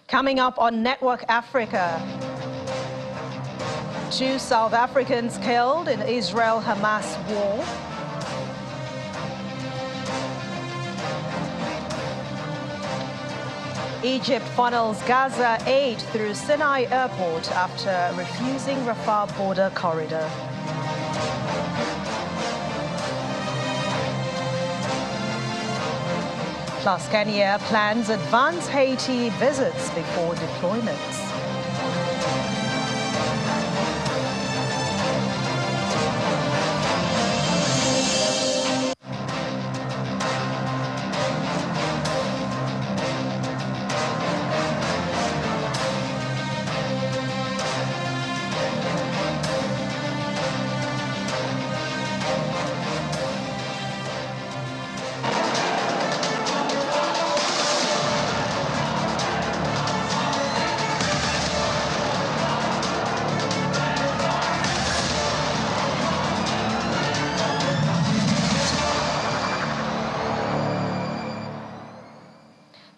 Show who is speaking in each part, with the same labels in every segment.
Speaker 1: Coming up on Network Africa, 2 South Africans killed in Isreal-Hamas war. Egypt funnels Gaza aid through Sinai Airport after refusing Rafah border corridor. Plus, Kenya plans advance Haiti visits before deployments.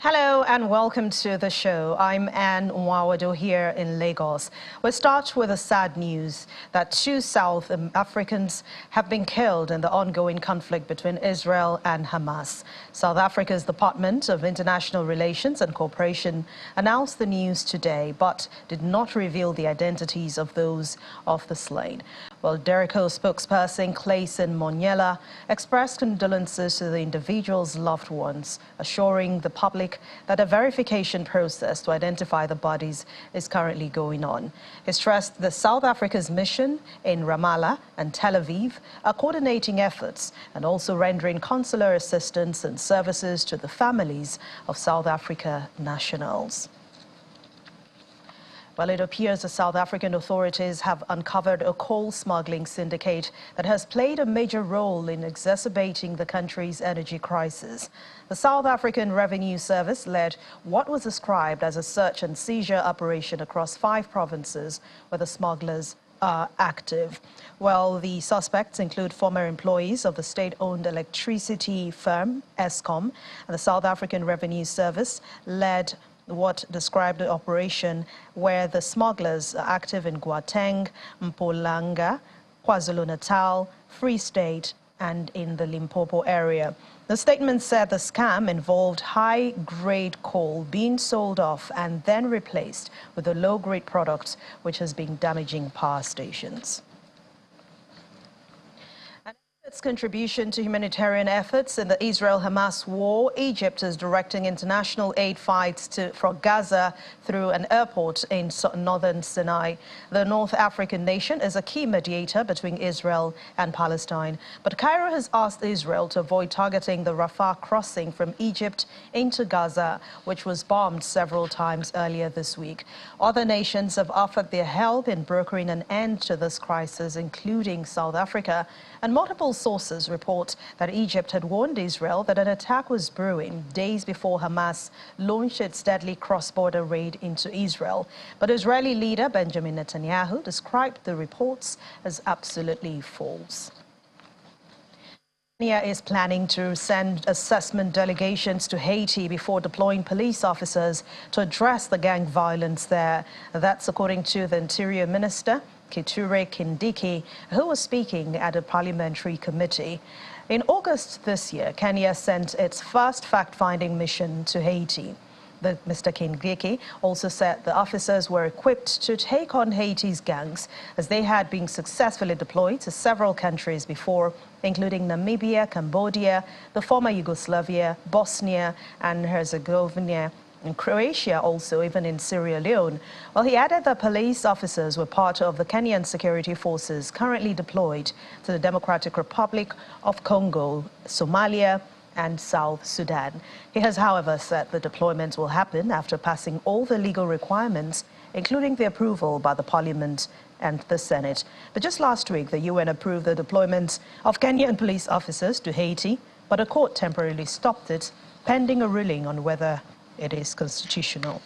Speaker 1: Hello and welcome to the show. I'm Anne Nwawado here in Lagos. We'll start with the sad news that 2 South Africans have been killed in the ongoing conflict between Israel and Hamas. South Africa's Department of International Relations and Cooperation announced the news today, but did not reveal the identities of those of the slain. Well, DERICO spokesperson Clayson Monyela expressed condolences to the individuals' loved ones, assuring the public that a verification process to identify the bodies is currently going on. He stressed that South Africa's mission in Ramallah and Tel Aviv are coordinating efforts and also rendering consular assistance and services to the families of South Africa nationals. Well, it appears the South African authorities have uncovered a coal smuggling syndicate that has played a major role in exacerbating the country's energy crisis. The South African Revenue Service led what was described as a search and seizure operation across 5 provinces where the smugglers are active. Well, the suspects include former employees of the state-owned electricity firm Eskom, and the South African Revenue Service led what described the operation where the smugglers are active in Gauteng, Mpumalanga, KwaZulu-Natal, Free State, and in the Limpopo area. The statement said the scam involved high-grade coal being sold off and then replaced with a low-grade product, which has been damaging power stations. Its contribution to humanitarian efforts in the Israel-Hamas war, Egypt is directing international aid flights from Gaza through an airport in northern Sinai. The North African nation is a key mediator between Israel and Palestine, but Cairo has asked Israel to avoid targeting the Rafah crossing from Egypt into Gaza, which was bombed several times earlier this week. Other nations have offered their help in brokering an end to this crisis, including South Africa, and multiple sources report that Egypt had warned Israel that an attack was brewing days before Hamas launched its deadly cross-border raid into Israel. But Israeli leader Benjamin Netanyahu described the reports as absolutely false. Kenya is planning to send assessment delegations to Haiti before deploying police officers to address the gang violence there. That's according to the Interior Minister, Kithure Kindiki, who was speaking at a parliamentary committee. In August this year, Kenya sent its first fact-finding mission to Haiti. Mr. Kindiki also said the officers were equipped to take on Haiti's gangs, as they had been successfully deployed to several countries before, including Namibia, Cambodia, the former Yugoslavia, Bosnia and Herzegovina, in Croatia, also even in Sierra Leone. Well, he added that police officers were part of the Kenyan security forces currently deployed to the Democratic Republic of Congo, Somalia, and South Sudan. He has, however, said the deployment will happen after passing all the legal requirements, including the approval by the Parliament and the Senate. But just last week, the UN approved the deployment of Kenyan police officers to Haiti, but a court temporarily stopped it, pending a ruling on whether it is constitutional.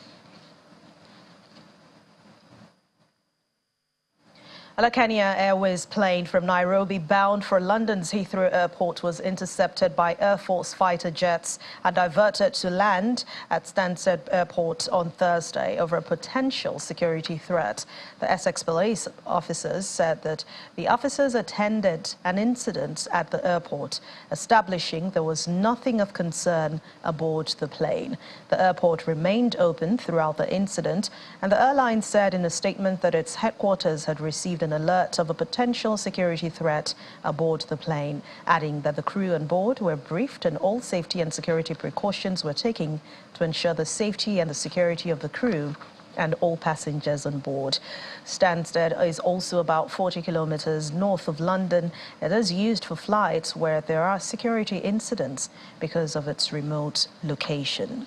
Speaker 1: A Kenya Airways plane from Nairobi bound for London's Heathrow Airport was intercepted by Air Force fighter jets and diverted to land at Stansted Airport on Thursday over a potential security threat. The Essex police officers said that the officers attended an incident at the airport, establishing there was nothing of concern aboard the plane. The airport remained open throughout the incident, and the airline said in a statement that its headquarters had received an alert of a potential security threat aboard the plane, adding that the crew on board were briefed and all safety and security precautions were taken to ensure the safety and the security of the crew and all passengers on board. Stansted is also about 40 kilometers north of London. It is used for flights where there are security incidents because of its remote location.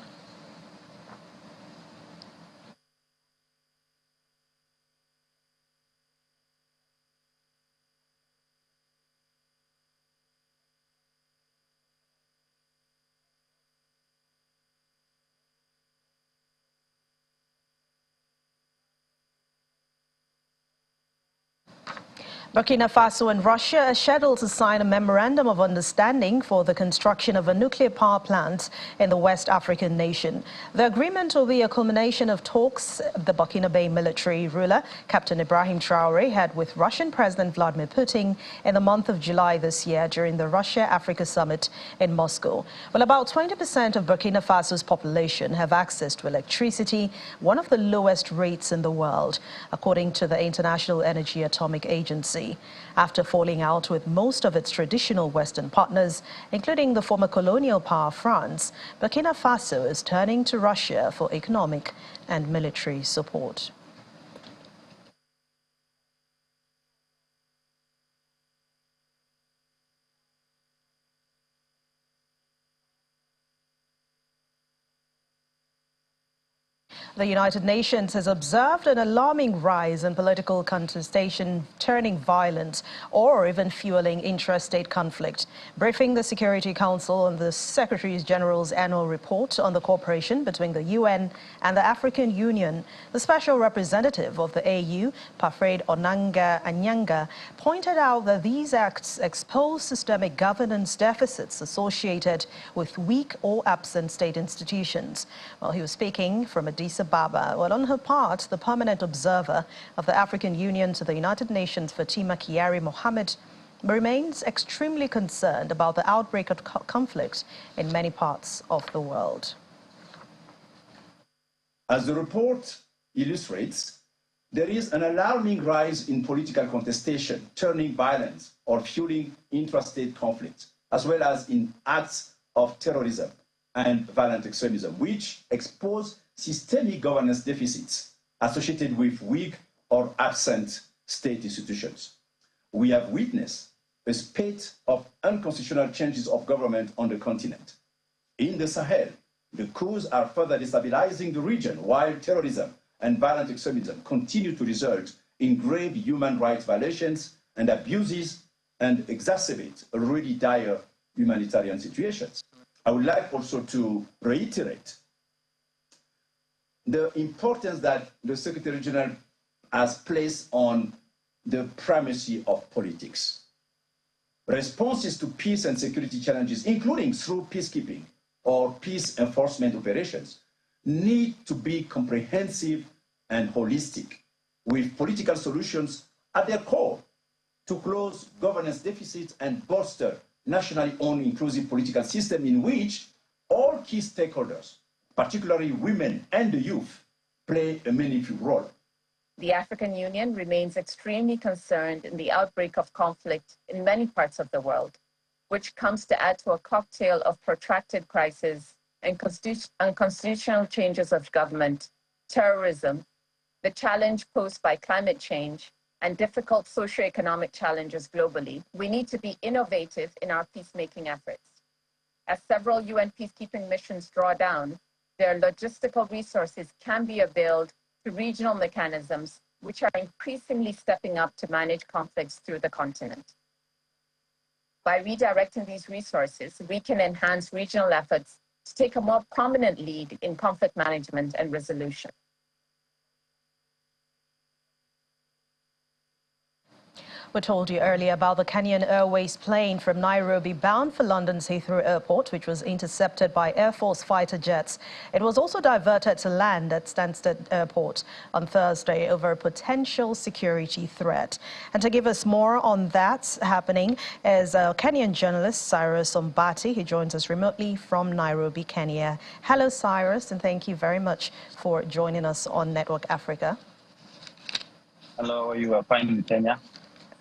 Speaker 1: Burkina Faso and Russia are scheduled to sign a memorandum of understanding for the construction of a nuclear power plant in the West African nation. The agreement will be a culmination of talks the Burkina Faso military ruler, Captain Ibrahim Traoré, had with Russian President Vladimir Putin in the month of July this year during the Russia-Africa summit in Moscow. Well, about 20% of Burkina Faso's population have access to electricity, one of the lowest rates in the world, according to the International Energy Atomic Agency. After falling out with most of its traditional Western partners, including the former colonial power France, Burkina Faso is turning to Russia for economic and military support. The United Nations has observed an alarming rise in political contestation turning violent or even fueling intrastate conflict. Briefing the Security Council on the Secretary General's annual report on the cooperation between the UN and the African Union, the special representative of the AU, Parfait Onanga Anyanga, pointed out that these acts expose systemic governance deficits associated with weak or absent state institutions. While he was speaking from Addis Ababa, well, on her part, the permanent observer of the African Union to the United Nations, Fatima Kiari Mohammed, remains extremely concerned about the outbreak of conflict in many parts of the world.
Speaker 2: As the report illustrates, there is an alarming rise in political contestation, turning violent or fueling intrastate conflict, as well as in acts of terrorism and violent extremism, which expose systemic governance deficits associated with weak or absent state institutions. We have witnessed a spate of unconstitutional changes of government on the continent. In the Sahel, the coups are further destabilizing the region, while terrorism and violent extremism continue to result in grave human rights violations and abuses and exacerbate already dire humanitarian situations. I would like also to reiterate the importance that the Secretary General has placed on the primacy of politics. Responses to peace and security challenges, including through peacekeeping or peace enforcement operations, need to be comprehensive and holistic, with political solutions at their core to close governance deficits and bolster nationally owned inclusive political system in which all key stakeholders, particularly women and the youth, play a meaningful role.
Speaker 3: The African Union remains extremely concerned in the outbreak of conflict in many parts of the world, which comes to add to a cocktail of protracted crises and unconstitutional changes of government, terrorism, the challenge posed by climate change, and difficult socioeconomic challenges globally. We need to be innovative in our peacemaking efforts. As several UN peacekeeping missions draw down, their logistical resources can be availed to regional mechanisms, which are increasingly stepping up to manage conflicts through the continent. By redirecting these resources, we can enhance regional efforts to take a more prominent lead in conflict management and resolution.
Speaker 1: We told you earlier about the Kenyan Airways plane from Nairobi bound for London's Heathrow Airport, which was intercepted by Air Force fighter jets. It was also diverted to land at Stansted Airport on Thursday over a potential security threat. And to give us more on that happening is Kenyan journalist Cyrus Ombati. He joins us remotely from Nairobi, Kenya. Hello, Cyrus, and thank you very much for joining us on Network Africa.
Speaker 4: Hello, you are fine in Kenya?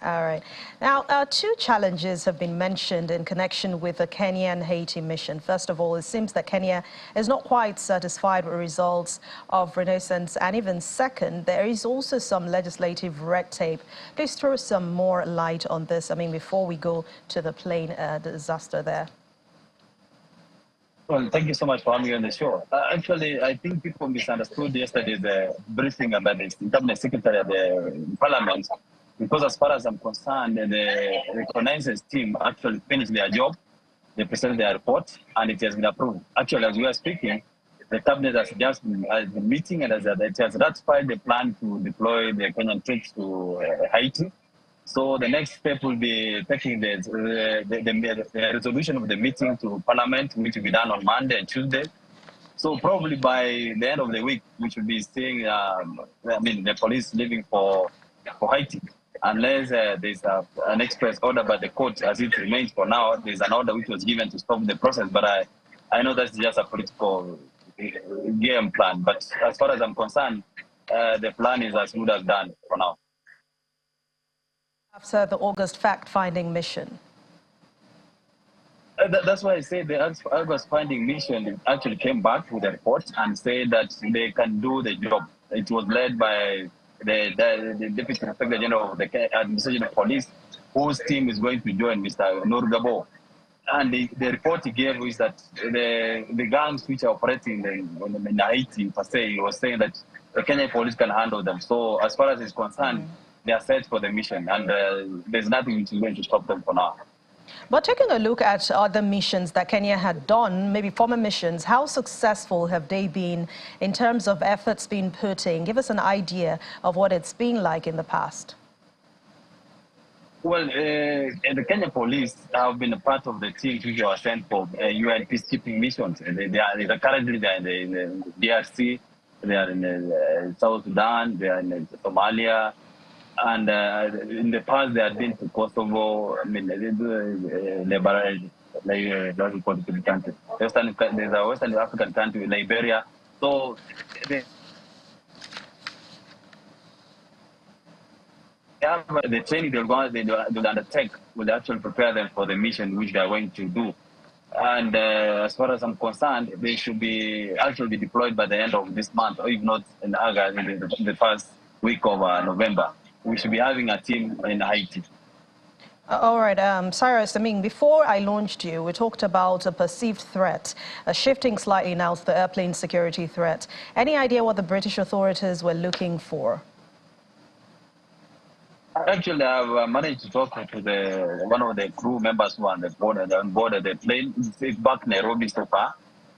Speaker 1: All right. Now, two challenges have been mentioned in connection with the Kenyan-Haiti mission. First of all, it seems that Kenya is not quite satisfied with results of Renaissance. And even second, there is also some legislative red tape. Please throw some more light on this, before we go to the plane disaster there.
Speaker 4: Well, thank you so much for having me on the show. Actually, I think people misunderstood yesterday the briefing about the cabinet secretary of the parliament, because as far as I'm concerned, the reconnaissance team actually finished their job. They presented their report and it has been approved. Actually, as we are speaking, the cabinet has just been meeting and it has ratified the plan to deploy the Kenyan troops to Haiti. So the next step will be taking the resolution of the meeting to Parliament, which will be done on Monday and Tuesday. So probably by the end of the week, we should be seeing, the police leaving for Haiti, unless there's an express order by the court. As it remains for now, there's an order which was given to stop the process. But I know that's just a political game plan. But as far as I'm concerned, the plan is as good as done for now.
Speaker 1: After the August fact-finding mission?
Speaker 4: That's why I say the August finding mission actually came back with a report and said that they can do the job. It was led by the Deputy Inspector General of the Administration of Police, whose team is going to join Mr. Nourgabo. And the report he gave is that the gangs which are operating in Haiti, per se, was saying that the Kenyan police can handle them. So as far as it's concerned, they are set for the mission, and there's nothing which is going to stop them for now.
Speaker 1: But taking a look at other missions that Kenya had done, maybe former missions, how successful have they been in terms of efforts being put in? Give us an idea of what it's been like in the past.
Speaker 4: Well, the Kenyan police have been a part of the teams which were sent for UN peacekeeping missions. They are currently in the DRC, they are in South Sudan, they are in Somalia. And in the past, they had been to Kosovo. There's a Western African country, Liberia. So the training they'll undertake will actually prepare them for the mission which they are going to do. And as far as I'm concerned, they should be actually deployed by the end of this month, or if not in August, in the first week of November. We should be having a team in Haiti.
Speaker 1: All right, Cyrus, before I launched you, we talked about a perceived threat, shifting slightly now to the airplane security threat. Any idea what the British authorities were looking for?
Speaker 4: Actually, I've managed to talk to one of the crew members who are on board the plane. It's back in Nairobi so far.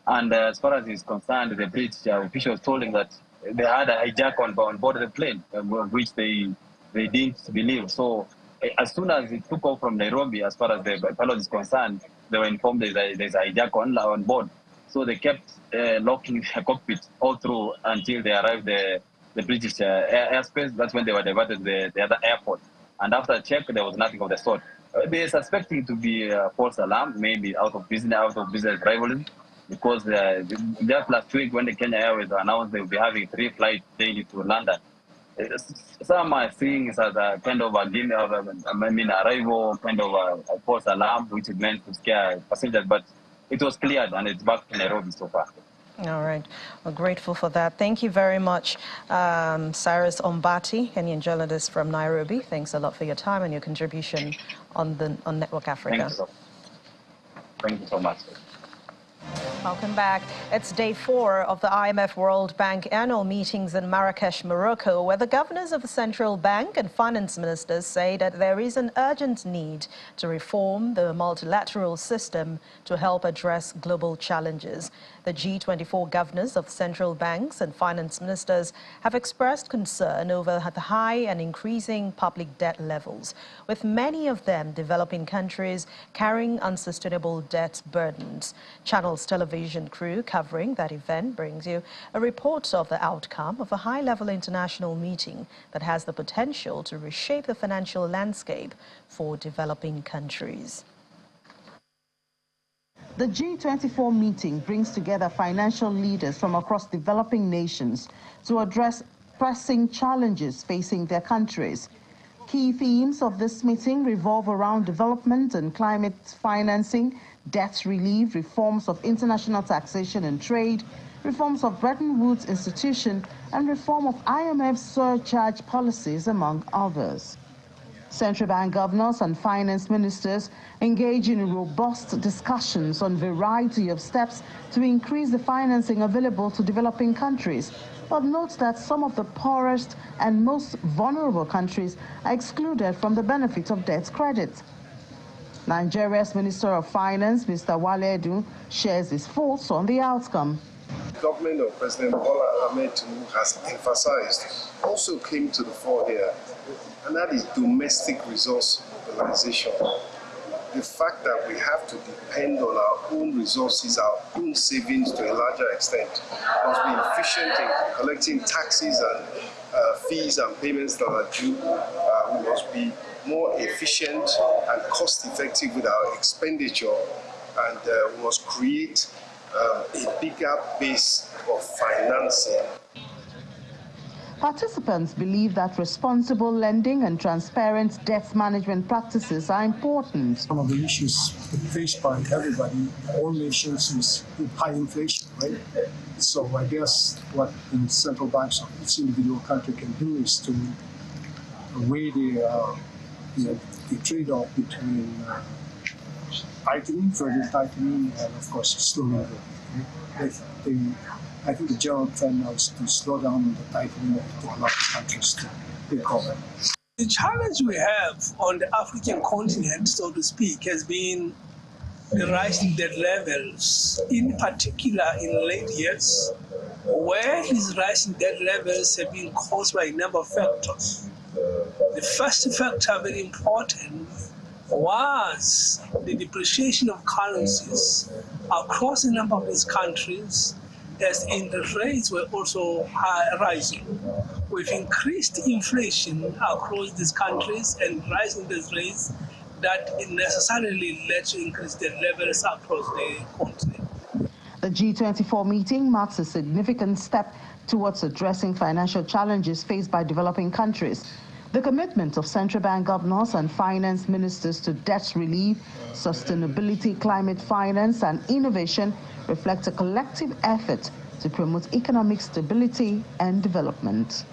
Speaker 4: And as far as he's concerned, the British officials told him that they had a hijack on board the plane, which they didn't believe. So as soon as it took off from Nairobi, as far as the pilot is concerned, they were informed there's a hijack on board. So they kept locking the cockpit all through until they arrived the British airspace. That's when they were diverted to the other airport. And after a check, there was nothing of the sort. They suspecting it to be a false alarm, maybe out of business rivalry, because just last week when the Kenya Airways announced they will be having 3 flights daily to London, some are seeing it as a kind of arrival, kind of a false alarm, which is meant to scare passengers, but it was cleared and it's back to Nairobi so far.
Speaker 1: All right. We're grateful for that. Thank you very much, Cyrus Ombati, Kenyan journalist from Nairobi. Thanks a lot for your time and your contribution on Network Africa.
Speaker 4: Thank you so much.
Speaker 1: Welcome back. It's day 4 of the IMF World Bank annual meetings in Marrakesh, Morocco, where the governors of the central bank and finance ministers say that there is an urgent need to reform the multilateral system to help address global challenges. The G24 governors of central banks and finance ministers have expressed concern over the high and increasing public debt levels, with many of them developing countries carrying unsustainable debt burdens. Channel's television crew covering that event brings you a report of the outcome of a high-level international meeting that has the potential to reshape the financial landscape for developing countries.
Speaker 5: The G24 meeting brings together financial leaders from across developing nations to address pressing challenges facing their countries. Key themes of this meeting revolve around development and climate financing, debt relief, reforms of international taxation and trade, reforms of Bretton Woods institution, and reform of IMF surcharge policies, among others. Central bank governors and finance ministers engage in robust discussions on a variety of steps to increase the financing available to developing countries, but note that some of the poorest and most vulnerable countries are excluded from the benefit of debt credit. Nigeria's Minister of Finance, Mr. Wale Edun, shares his thoughts on the outcome.
Speaker 6: The government of President Bola Ahmed Tinubu has emphasized also came to the fore here, and that is domestic resource mobilization. The fact that we have to depend on our own resources, our own savings to a larger extent, must be efficient in collecting taxes and fees and payments that are due. We must be more efficient and cost-effective with our expenditure, and we must create a bigger base of financing.
Speaker 5: Participants believe that responsible lending and transparent debt management practices are important.
Speaker 7: One of the issues faced by everybody, all nations, is high inflation, right? So I guess what the central banks of each individual country can do is to weigh the trade-off between tightening, further tightening, and of course slowing down. I think the general trend now is to slow down on the tightening to allow countries to recover.
Speaker 8: The challenge we have on the African continent, so to speak, has been the rising debt levels, in particular in late years, where these rising debt levels have been caused by a number of factors. The first factor, very important, was the depreciation of currencies across a number of these countries, as interest rates were also rising. We've increased inflation across these countries and rising interest rates that necessarily led to increased debt levels across the continent.
Speaker 5: The G24 meeting marks a significant step towards addressing financial challenges faced by developing countries. The commitment of central bank governors and finance ministers to debt relief, sustainability, climate finance, and innovation reflects a collective effort to promote economic stability and development.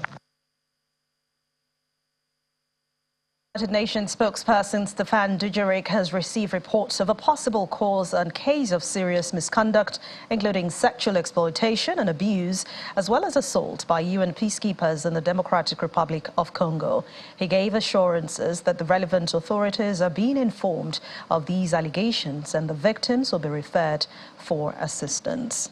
Speaker 1: United Nations spokesperson Staffan Dujarric has received reports of a possible cause and case of serious misconduct, including sexual exploitation and abuse, as well as assault by UN peacekeepers in the Democratic Republic of Congo. He gave assurances that the relevant authorities are being informed of these allegations and the victims will be referred for assistance.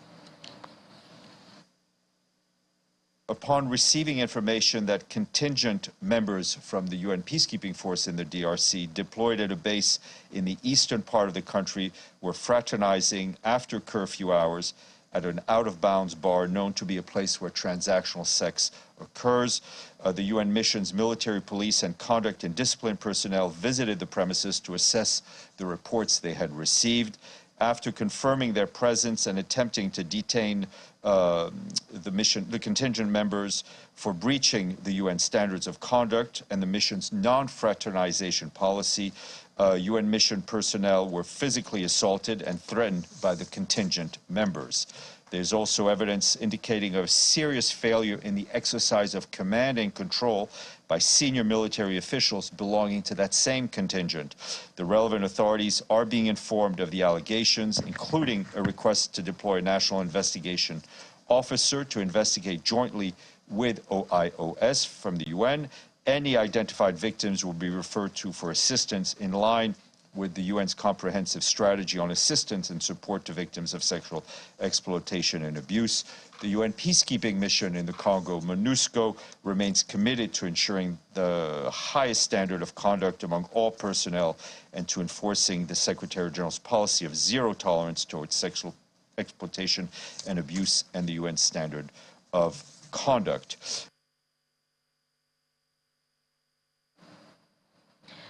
Speaker 9: Upon receiving information that contingent members from the UN peacekeeping force in the DRC deployed at a base in the eastern part of the country were fraternizing after curfew hours at an out-of-bounds bar known to be a place where transactional sex occurs, the UN mission's military, police, and conduct and discipline personnel visited the premises to assess the reports they had received. After confirming their presence and attempting to detain the contingent members for breaching the UN standards of conduct and the mission's non-fraternization policy, UN mission personnel were physically assaulted and threatened by the contingent members. There's also evidence indicating a serious failure in the exercise of command and control by senior military officials belonging to that same contingent. The relevant authorities are being informed of the allegations, including a request to deploy a national investigation officer to investigate jointly with OIOS from the UN. Any identified victims will be referred to for assistance in line with the UN's comprehensive strategy on assistance and support to victims of sexual exploitation and abuse. The UN peacekeeping mission in the Congo, MONUSCO, remains committed to ensuring the highest standard of conduct among all personnel and to enforcing the Secretary General's policy of zero tolerance towards sexual exploitation and abuse and the UN standard of conduct.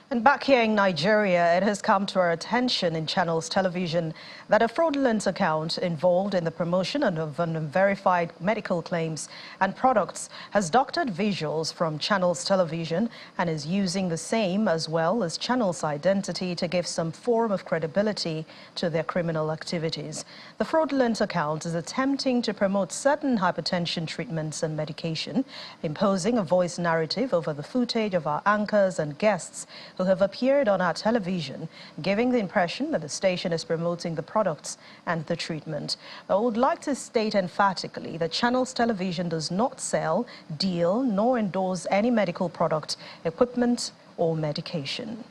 Speaker 1: And back here in Nigeria, it has come to our attention in Channels Television that a fraudulent account involved in the promotion of unverified medical claims and products has doctored visuals from Channels Television and is using the same as well as Channels' identity to give some form of credibility to their criminal activities. The fraudulent account is attempting to promote certain hypertension treatments and medication, imposing a voice narrative over the footage of our anchors and guests who have appeared on our television, giving the impression that the station is promoting the products and the treatment. I would like to state emphatically that Channels Television does not sell, deal, nor endorse any medical product, equipment, or medication.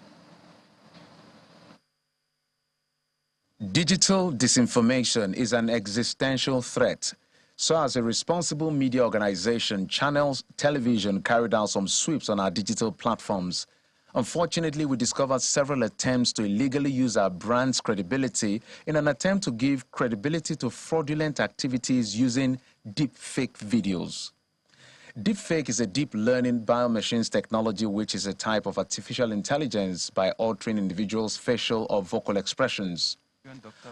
Speaker 10: Digital disinformation is an existential threat. So as a responsible media organization, Channels Television carried out some sweeps on our digital platforms. Unfortunately, we discovered several attempts to illegally use our brand's credibility in an attempt to give credibility to fraudulent activities using deepfake videos. Deepfake is a deep learning biomachines technology which is a type of artificial intelligence by altering individuals' facial or vocal expressions.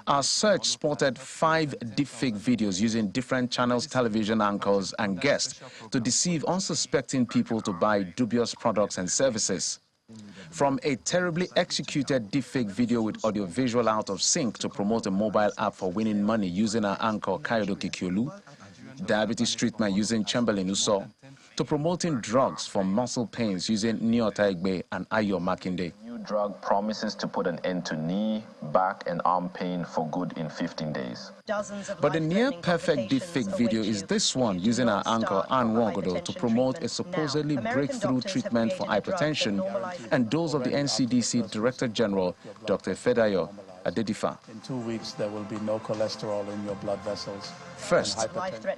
Speaker 10: Our search spotted 5 deepfake videos using different Channels Television anchors and guests to deceive unsuspecting people to buy dubious products and services. From a terribly executed deepfake video with audiovisual out of sync to promote a mobile app for winning money using our anchor Kayodoki Kyolu, diabetes treatment using Chamberlain Uso, to promoting drugs for muscle pains using Nyota Egbe and Ayo Makinde.
Speaker 11: New drug promises to put an end to knee, back and arm pain for good in 15 days.
Speaker 10: But the near-perfect deepfake video is this one using our anchor Anne Wogodo to promote a supposedly breakthrough treatment for hypertension and those of the NCDC Director General, Dr. Fedayo Adedifa.
Speaker 12: In 2 weeks, there will be no cholesterol in your blood vessels.
Speaker 10: First,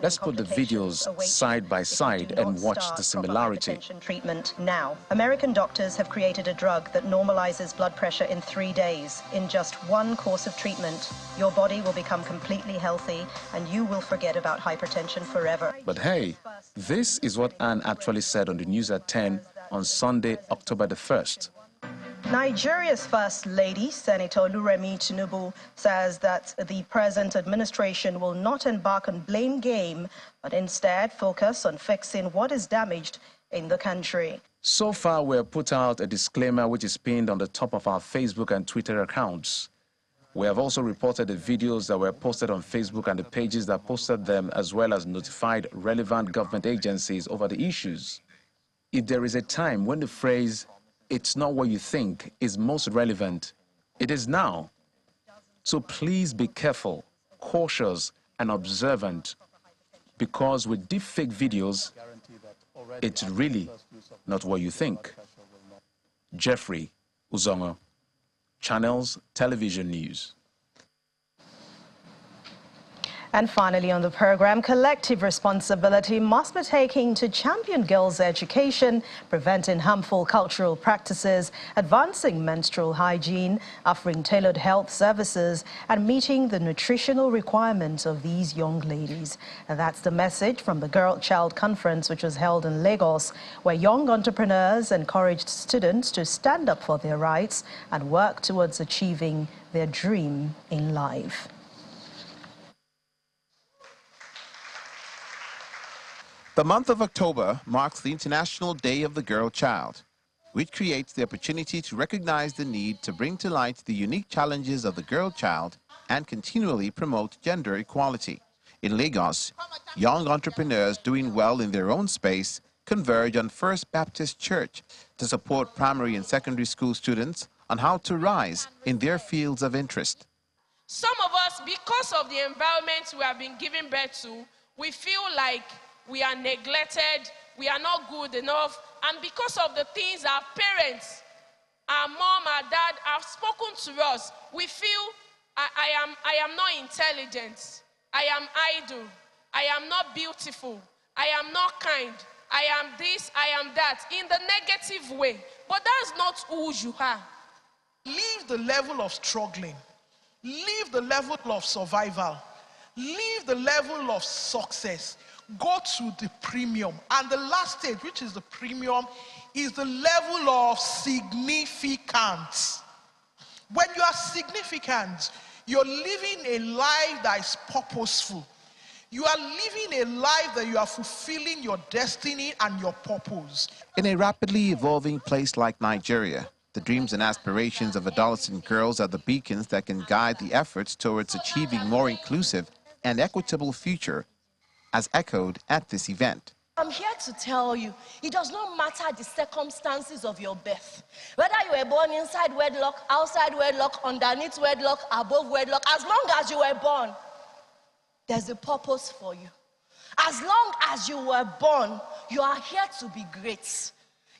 Speaker 10: let's put the videos side by side and watch the similarity.
Speaker 1: Treatment now. American doctors have created a drug that normalizes blood pressure in 3 days. In just 1 course of treatment, your body will become completely healthy and you will forget about hypertension forever.
Speaker 10: But hey, this is what Anne actually said on the news at 10 on Sunday, October the 1st.
Speaker 1: Nigeria's First Lady, Senator Oluremi Tinubu, says that the present administration will not embark on blame game, but instead focus on fixing what is damaged in the country.
Speaker 10: So far, we have put out a disclaimer which is pinned on the top of our Facebook and Twitter accounts. We have also reported the videos that were posted on Facebook and the pages that posted them, as well as notified relevant government agencies over the issues. If there is a time when the phrase "it's not what you think" is most relevant, it is now. So please be careful, cautious, and observant, because with deepfake videos, it's really not what you think. Jeffrey Uzongo, Channels Television News.
Speaker 1: And finally on the program, collective responsibility must be taken to champion girls' education, preventing harmful cultural practices, advancing menstrual hygiene, offering tailored health services, and meeting the nutritional requirements of these young ladies. And that's the message from the Girl-Child Conference, which was held in Lagos, where young entrepreneurs encouraged students to stand up for their rights and work towards achieving their dream in life.
Speaker 13: The month of October marks the International Day of the Girl Child, which creates the opportunity to recognize the need to bring to light the unique challenges of the girl child and continually promote gender equality. In Lagos, young entrepreneurs doing well in their own space converge on First Baptist Church to support primary and secondary school students on how to rise in their fields of interest.
Speaker 14: Some of us, because of the environment we have been given birth to, we feel like we are neglected, we are not good enough, and because of the things our parents, our mom, our dad have spoken to us, we feel I am not intelligent, I am idle, I am not beautiful, I am not kind, I am this, I am that, in the negative way. But that's not who you are.
Speaker 15: Leave the level of struggling. Leave the level of survival. Leave the level of success. Go to the premium. And the last stage, which is the premium, is the level of significance. When you are significant, you're living a life that is purposeful. You are living a life that you are fulfilling your destiny and your purpose.
Speaker 13: In a rapidly evolving place like Nigeria, the dreams and aspirations of adolescent girls are the beacons that can guide the efforts towards achieving a more inclusive and equitable future, as echoed at this event.
Speaker 16: I'm here to tell you, it does not matter the circumstances of your birth. Whether you were born inside wedlock, outside wedlock, underneath wedlock, above wedlock, as long as you were born, there's a purpose for you. As long as you were born, you are here to be great.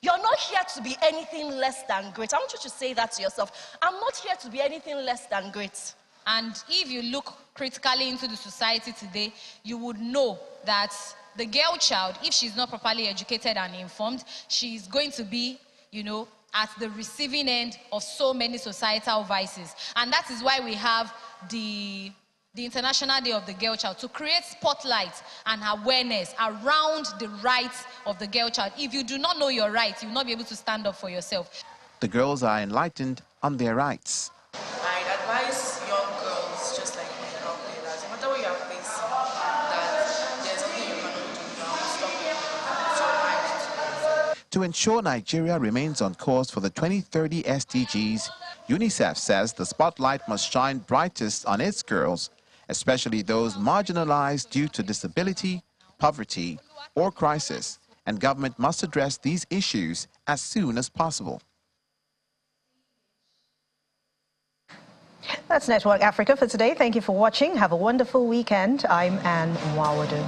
Speaker 16: You're not here to be anything less than great. I want you to say that to yourself. I'm not here to be anything less than great.
Speaker 17: And if you look critically into the society today, you would know that the girl child, if she's not properly educated and informed, she's going to be, at the receiving end of so many societal vices. And that is why we have the International Day of the Girl Child, to create spotlight and awareness around the rights of the girl child. If you do not know your rights, you will not be able to stand up for yourself.
Speaker 13: The girls are enlightened on their rights.
Speaker 18: I'd advise young girls, just like me, no matter what you are facing, that there's nothing you cannot do now.
Speaker 13: To ensure Nigeria remains on course for the 2030 SDGs, UNICEF says the spotlight must shine brightest on its girls, especially those marginalized due to disability, poverty, or crisis, and government must address these issues as soon as possible.
Speaker 1: That's Network Africa for today. Thank you for watching. Have a wonderful weekend. I'm Anne Mwawadu.